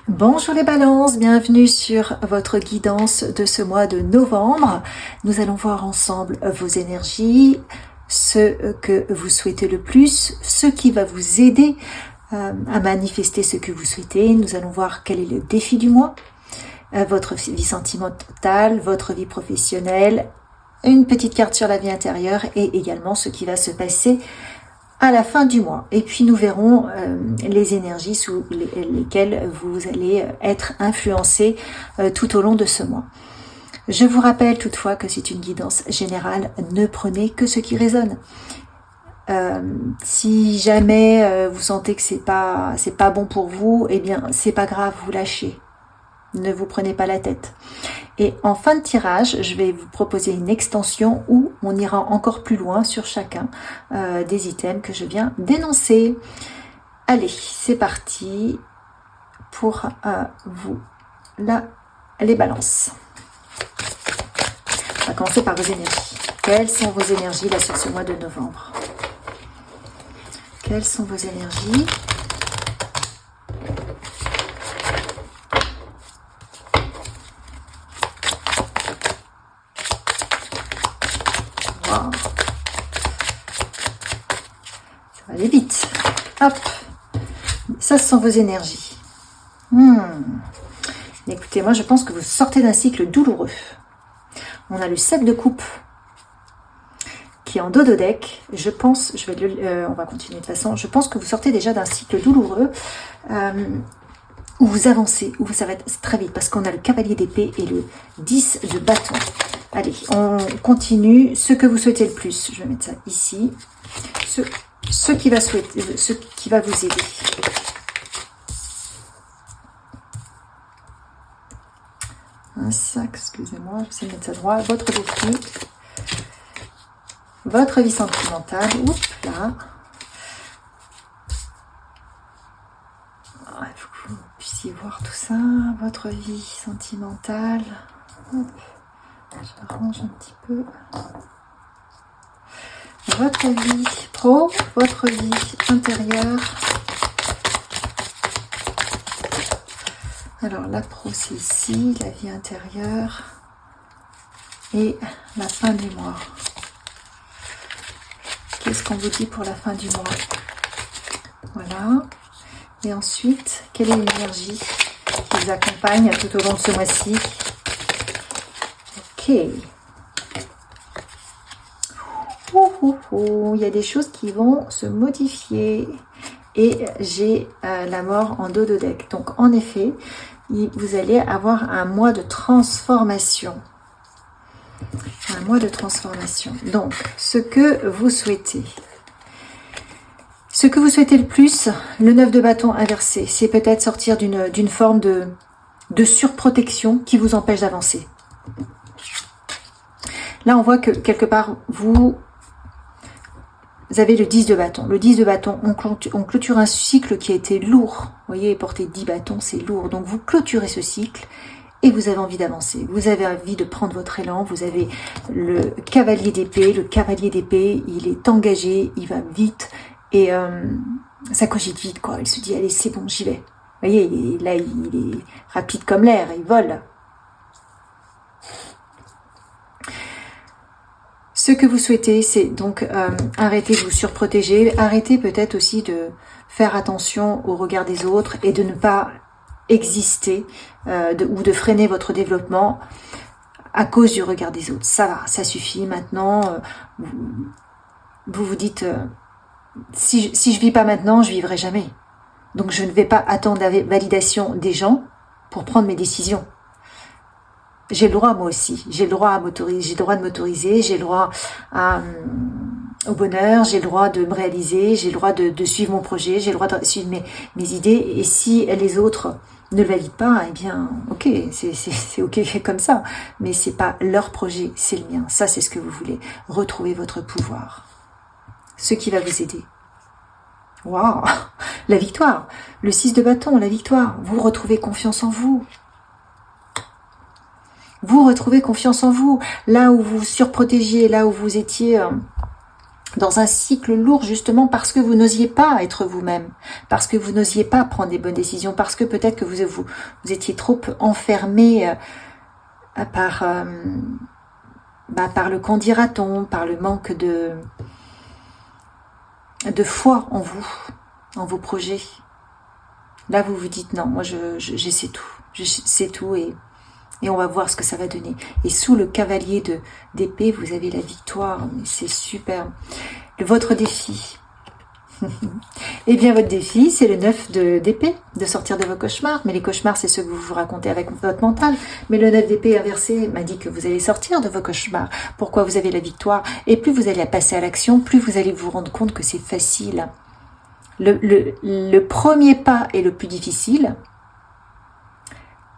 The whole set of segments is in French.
Bonjour les balances, bienvenue sur votre guidance de ce mois de novembre. Nous allons voir ensemble vos énergies, ce que vous souhaitez le plus, ce qui va vous aider à manifester ce que vous souhaitez. Nous allons voir quel est le défi du mois, votre vie sentimentale, votre vie professionnelle, une petite carte sur la vie intérieure et également ce qui va se passer à la fin du mois. Et puis nous verrons les énergies sous lesquelles vous allez être influencé tout au long de ce mois. Je vous rappelle toutefois que c'est une guidance générale, ne prenez que ce qui résonne. Si jamais vous sentez que c'est pas bon pour vous, eh bien c'est pas grave, vous lâchez. Ne vous prenez pas la tête. Et en fin de tirage, je vais vous proposer une extension où on ira encore plus loin sur chacun des items que je viens d'énoncer. Allez, c'est parti pour vous, là, les balances. On va commencer par vos énergies. Quelles sont vos énergies là sur ce mois de novembre? Quelles sont vos énergies? Ça va aller vite. Hop. Ça, ce sont vos énergies. Écoutez, moi, je pense que vous sortez d'un cycle douloureux. On a le 7 de coupe qui est en dodo deck. Je pense, on va continuer de toute façon. Je pense que vous sortez déjà d'un cycle douloureux où vous avancez, où ça va être très vite parce qu'on a le cavalier d'épée et le 10 de bâton. Allez, on continue. Ce que vous souhaitez le plus, je vais mettre ça ici. Ce qui va vous aider. Ça, excusez-moi, je vais essayer de mettre ça droit. Votre défi, votre vie sentimentale. Oups, là. Il faut que vous puissiez voir tout ça. Votre vie sentimentale. Hop. J'arrange un petit peu. Votre vie pro, votre vie intérieure. Alors la pro c'est ici, la vie intérieure et la fin du mois. Qu'est-ce qu'on vous dit pour la fin du mois? Voilà. Et ensuite, quelle est l'énergie qui vous accompagne tout au long de ce mois-ci? Ok. Il y a des choses qui vont se modifier. Et j'ai la mort en dodo deck. Donc en effet, vous allez avoir un mois de transformation. Un mois de transformation. Donc, ce que vous souhaitez. Ce que vous souhaitez le plus, le 9 de bâton inversé, c'est peut-être sortir d'une forme de surprotection qui vous empêche d'avancer. Là, on voit que quelque part, vous avez le 10 de bâton. Le 10 de bâton, on clôture un cycle qui a été lourd. Vous voyez, porter 10 bâtons, c'est lourd. Donc, vous clôturez ce cycle et vous avez envie d'avancer. Vous avez envie de prendre votre élan. Vous avez le cavalier d'épée. Le cavalier d'épée, il est engagé, il va vite et ça cogite vite, quoi. Il se dit, allez, c'est bon, j'y vais. Vous voyez, il est rapide comme l'air, il vole. Ce que vous souhaitez, c'est donc arrêter de vous surprotéger, arrêter peut-être aussi de faire attention au regard des autres et de ne pas exister ou de freiner votre développement à cause du regard des autres. Ça va, ça suffit. Maintenant, vous vous dites, si je vis pas maintenant, je vivrai jamais. Donc je ne vais pas attendre la validation des gens pour prendre mes décisions. J'ai le droit, moi aussi. J'ai le droit à m'autoriser, j'ai le droit de m'autoriser, j'ai le droit au bonheur, j'ai le droit de me réaliser, j'ai le droit de suivre mon projet, j'ai le droit de suivre mes idées. Et si les autres ne le valident pas, eh bien, ok, c'est ok comme ça. Mais c'est pas leur projet, c'est le mien. Ça, c'est ce que vous voulez. Retrouver votre pouvoir. Ce qui va vous aider. Waouh, la victoire. Le 6 de bâton, la victoire. Vous retrouvez confiance en vous. Vous retrouvez confiance en vous. Là où vous surprotégiez, là où vous étiez dans un cycle lourd justement parce que vous n'osiez pas être vous-même, parce que vous n'osiez pas prendre des bonnes décisions, parce que peut-être que vous étiez trop enfermé par le qu'en dira-t-on, par le manque de foi en vous, en vos projets. Là, vous vous dites non, moi je sais tout, je sais tout et on va voir ce que ça va donner. Et sous le cavalier d'épée, vous avez la victoire. C'est super. Votre défi. Eh bien, votre défi, c'est le 9 d'épée, de sortir de vos cauchemars. Mais les cauchemars, c'est ceux que vous vous racontez avec votre mental. Mais le 9 d'épée inversé m'a dit que vous allez sortir de vos cauchemars. Pourquoi vous avez la victoire? Et plus vous allez passer à l'action, plus vous allez vous rendre compte que c'est facile. Le premier pas est le plus difficile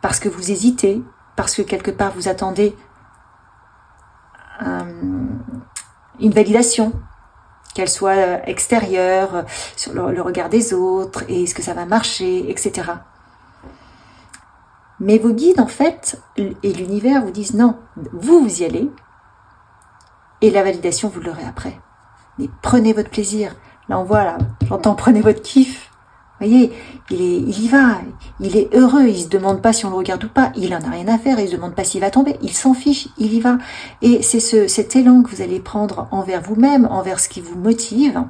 parce que vous hésitez, parce que quelque part vous attendez une validation, qu'elle soit extérieure, sur le regard des autres, et est-ce que ça va marcher, etc. Mais vos guides, en fait, et l'univers vous disent non, vous y allez, et la validation, vous l'aurez après. Mais prenez votre plaisir. Là, on voit, là, j'entends prenez votre kiff. Vous voyez, il y va, il est heureux, il se demande pas si on le regarde ou pas, il en a rien à faire, il se demande pas s'il va tomber, il s'en fiche, il y va. Et c'est cet élan que vous allez prendre envers vous-même, envers ce qui vous motive,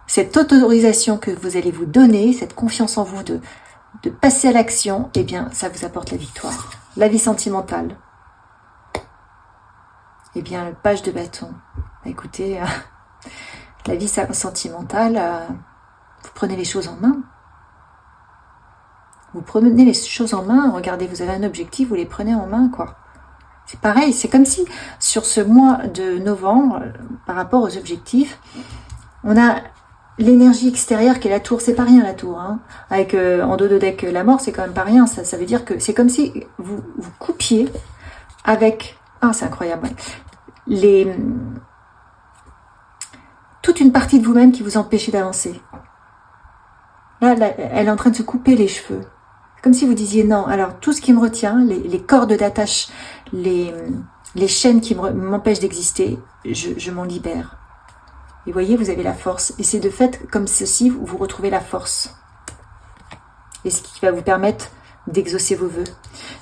cette autorisation que vous allez vous donner, cette confiance en vous de passer à l'action, eh bien, ça vous apporte la victoire. La vie sentimentale. Eh bien, le page de bâton. Écoutez, la vie sentimentale... vous prenez les choses en main. Vous prenez les choses en main, regardez, vous avez un objectif, vous les prenez en main, quoi. C'est pareil, c'est comme si, sur ce mois de novembre, par rapport aux objectifs, on a l'énergie extérieure qui est la tour, c'est pas rien la tour, hein. Avec en dos de deck la mort, c'est quand même pas rien, ça veut dire que c'est comme si vous coupiez avec, c'est incroyable, toute une partie de vous-même qui vous empêchait d'avancer. Là, elle est en train de se couper les cheveux. Comme si vous disiez non. Alors, tout ce qui me retient, les cordes d'attache, les chaînes qui m'empêchent d'exister, je m'en libère. Et vous voyez, vous avez la force. Et c'est de fait, comme ceci, vous retrouvez la force. Et ce qui va vous permettre d'exaucer vos vœux.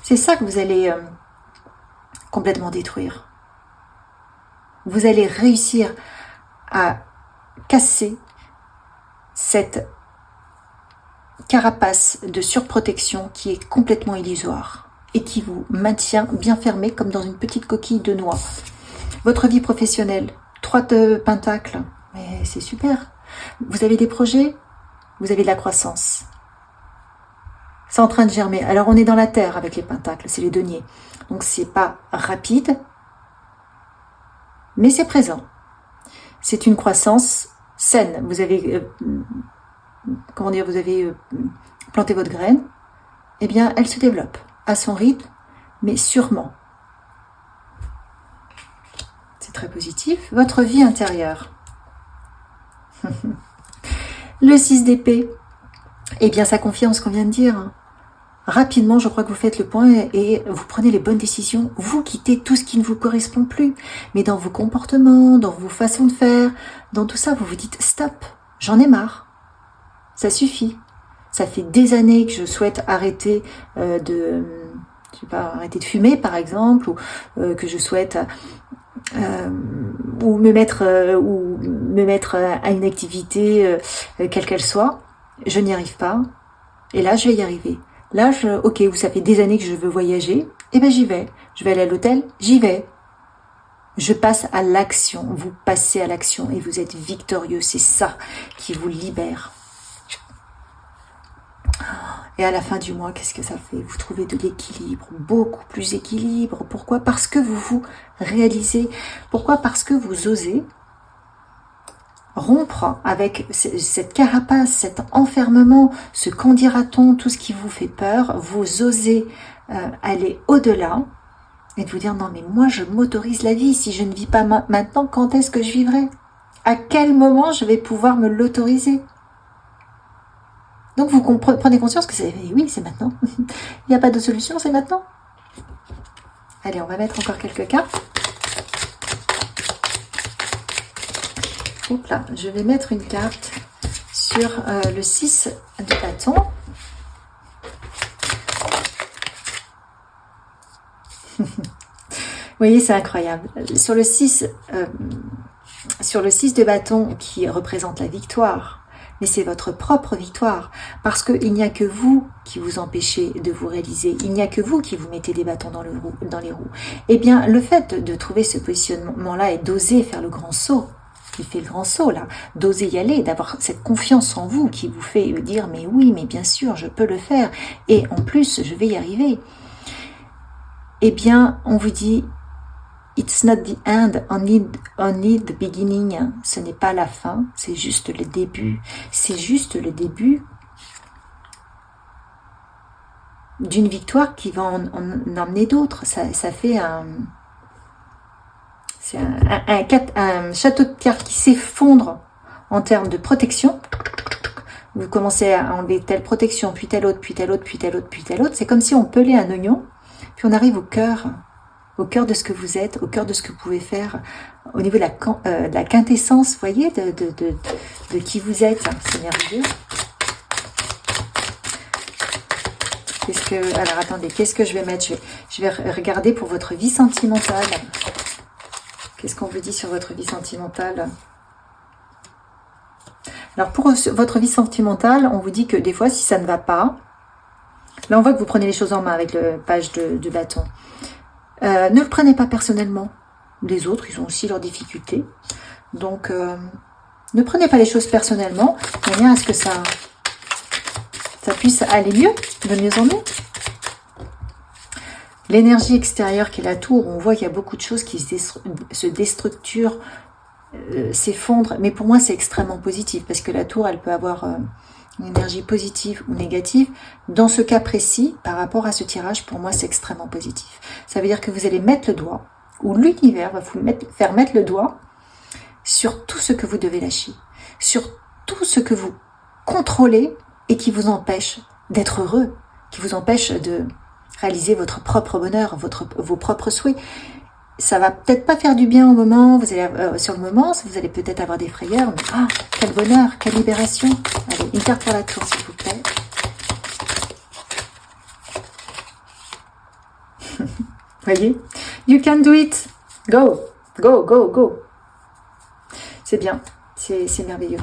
C'est ça que vous allez complètement détruire. Vous allez réussir à casser cette carapace de surprotection qui est complètement illusoire et qui vous maintient bien fermé comme dans une petite coquille de noix. Votre vie professionnelle, 3 de pentacles, mais c'est super. Vous avez des projets, vous avez de la croissance. C'est en train de germer. Alors on est dans la terre avec les pentacles, c'est les deniers. Donc c'est pas rapide, mais c'est présent. C'est une croissance saine. Vous avez... vous avez planté votre graine, eh bien, elle se développe à son rythme, mais sûrement. C'est très positif. Votre vie intérieure. Le 6 d'épée, eh bien, sa confiance qu'on vient de dire. Rapidement, je crois que vous faites le point et vous prenez les bonnes décisions. Vous quittez tout ce qui ne vous correspond plus. Mais dans vos comportements, dans vos façons de faire, dans tout ça, vous vous dites stop, j'en ai marre. Ça suffit. Ça fait des années que je souhaite arrêter arrêter de fumer par exemple, ou que je souhaite ou me mettre à une activité quelle qu'elle soit. Je n'y arrive pas. Et là, je vais y arriver. Là, ok, ça fait des années que je veux voyager. Eh ben, j'y vais. Je vais aller à l'hôtel. J'y vais. Je passe à l'action. Vous passez à l'action et vous êtes victorieux. C'est ça qui vous libère. Et à la fin du mois, qu'est-ce que ça fait? Vous trouvez de l'équilibre, beaucoup plus équilibre. Pourquoi? Parce que vous vous réalisez. Pourquoi? Parce que vous osez rompre avec cette carapace, cet enfermement, ce qu'en dira-t-on, tout ce qui vous fait peur. Vous osez aller au-delà et de vous dire non mais moi je m'autorise la vie. Si je ne vis pas maintenant, quand est-ce que je vivrai? À quel moment je vais pouvoir me l'autoriser? Donc vous prenez conscience que oui, c'est maintenant. Il n'y a pas de solution, c'est maintenant. Allez, on va mettre encore quelques cartes. Hop là, je vais mettre une carte sur le 6 de bâton. Vous voyez, c'est incroyable. Sur le 6 de bâton qui représente la victoire, mais c'est votre propre victoire, parce qu'il n'y a que vous qui vous empêchez de vous réaliser, il n'y a que vous qui vous mettez des bâtons dans les roues. Eh bien, le fait de trouver ce positionnement-là et d'oser faire le grand saut, il fait le grand saut là, d'oser y aller, d'avoir cette confiance en vous qui vous fait dire mais oui, mais bien sûr, je peux le faire, et en plus, je vais y arriver. Eh bien, on vous dit, it's not the end, only the beginning. Ce n'est pas la fin, c'est juste le début. C'est juste le début d'une victoire qui va en emmener d'autres. Ça fait c'est un château de cartes qui s'effondre en termes de protection. Vous commencez à enlever telle protection, puis telle autre, puis telle autre, puis telle autre, puis telle autre. C'est comme si on pelait un oignon, puis on arrive au cœur de ce que vous êtes, au cœur de ce que vous pouvez faire, au niveau de la quintessence, vous voyez, de qui vous êtes. C'est merveilleux. Alors attendez, qu'est-ce que je vais mettre? Je vais regarder pour votre vie sentimentale. Qu'est-ce qu'on vous dit sur votre vie sentimentale? Alors pour votre vie sentimentale, on vous dit que des fois, si ça ne va pas, là on voit que vous prenez les choses en main avec le page de bâton. Ne le prenez pas personnellement. Les autres, ils ont aussi leurs difficultés. Donc, ne prenez pas les choses personnellement, de manière à ce que ça puisse aller mieux, de mieux en mieux. L'énergie extérieure qui est la tour, on voit qu'il y a beaucoup de choses qui se déstructurent, s'effondrent. Mais pour moi, c'est extrêmement positif, parce que la tour, elle peut avoir une énergie positive ou négative. Dans ce cas précis, par rapport à ce tirage, pour moi, c'est extrêmement positif. Ça veut dire que vous allez mettre le doigt, ou l'univers va vous faire mettre le doigt sur tout ce que vous devez lâcher, sur tout ce que vous contrôlez et qui vous empêche d'être heureux, qui vous empêche de réaliser votre propre bonheur, vos propres souhaits. Ça va peut-être pas faire du bien au moment, sur le moment, vous allez peut-être avoir des frayeurs, mais quel bonheur, quelle libération. Allez, une carte pour la tour, s'il vous plaît. Voyez, you can do it. Go, go, go, go. C'est bien, c'est merveilleux.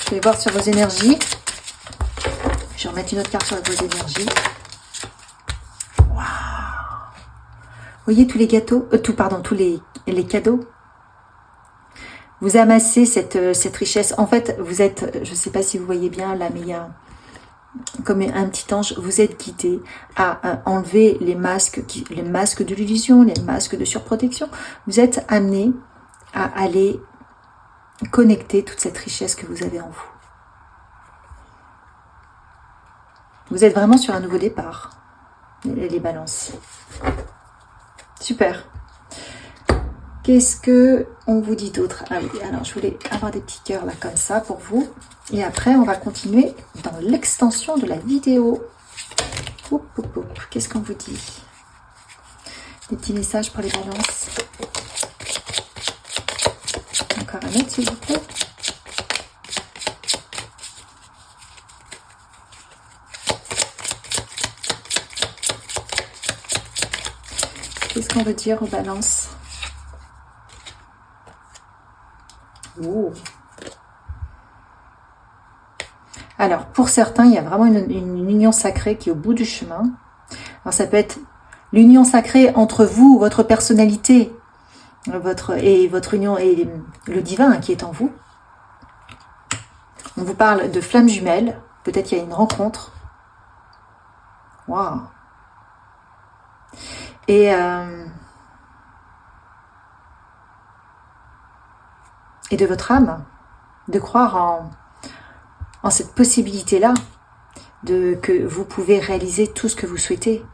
Je vais voir sur vos énergies. Je vais remettre une autre carte sur vos énergies. Waouh! Vous voyez tous les gâteaux, tous les cadeaux. Vous amassez cette richesse. En fait, vous êtes, je ne sais pas si vous voyez bien là, mais il y a comme un petit ange. Vous êtes guidé à enlever les masques de l'illusion, les masques de surprotection. Vous êtes amené à aller connecter toute cette richesse que vous avez en vous. Vous êtes vraiment sur un nouveau départ, les balances. Super. Qu'est-ce que on vous dit d'autre? Ah oui, alors je voulais avoir des petits cœurs là comme ça pour vous. Et après, on va continuer dans l'extension de la vidéo. Qu'est-ce qu'on vous dit? Des petits messages pour les balances. Encore un autre, s'il vous plaît. Qu'est-ce qu'on veut dire aux balances? Oh. Alors, pour certains, il y a vraiment une union sacrée qui est au bout du chemin. Alors, ça peut être l'union sacrée entre vous, votre personnalité, votre union et le divin qui est en vous. On vous parle de flammes jumelles. Peut-être qu'il y a une rencontre. Waouh! Et de votre âme, de croire en cette possibilité-là, que vous pouvez réaliser tout ce que vous souhaitez.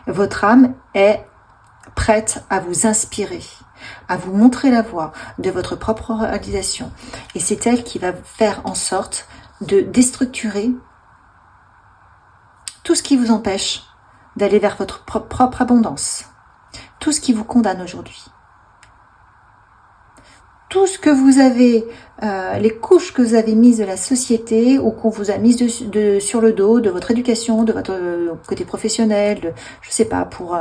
Votre âme est prête à vous inspirer, à vous montrer la voie de votre propre réalisation. Et c'est elle qui va faire en sorte de déstructurer tout ce qui vous empêche d'aller vers votre propre abondance, tout ce qui vous condamne aujourd'hui, tout ce que vous avez, les couches que vous avez mises de la société ou qu'on vous a mises sur le dos, de votre éducation, de votre côté professionnel, je sais pas, pour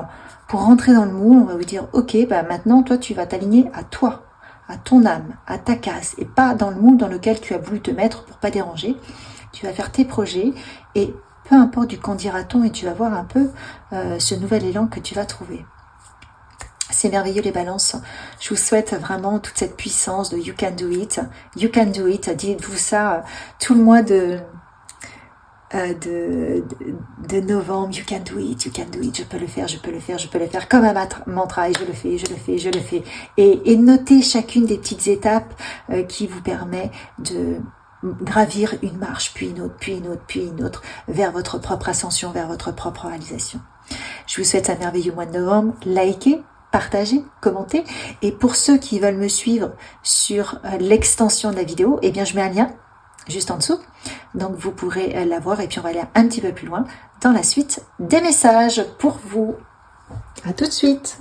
rentrer dans le moule, on va vous dire, ok, bah maintenant, toi, tu vas t'aligner à toi, à ton âme, à ta case, et pas dans le moule dans lequel tu as voulu te mettre pour pas déranger. Tu vas faire tes projets, et peu importe du qu'en dira-t-on, et tu vas voir un peu ce nouvel élan que tu vas trouver. C'est merveilleux les balances. Je vous souhaite vraiment toute cette puissance de You Can Do It. You Can Do It. Dites-vous ça tout le mois de novembre. You Can Do It. You Can Do It. Je peux le faire, je peux le faire, je peux le faire. Comme un mantra. Et je le fais, je le fais, je le fais. Et notez chacune des petites étapes qui vous permet de gravir une marche, puis une autre, puis une autre, puis une autre, vers votre propre ascension, vers votre propre réalisation. Je vous souhaite un merveilleux mois de novembre. Likez, partagez, commentez. Et pour ceux qui veulent me suivre sur l'extension de la vidéo, eh bien je mets un lien juste en dessous. Donc vous pourrez la voir et puis on va aller un petit peu plus loin dans la suite des messages pour vous. À tout de suite.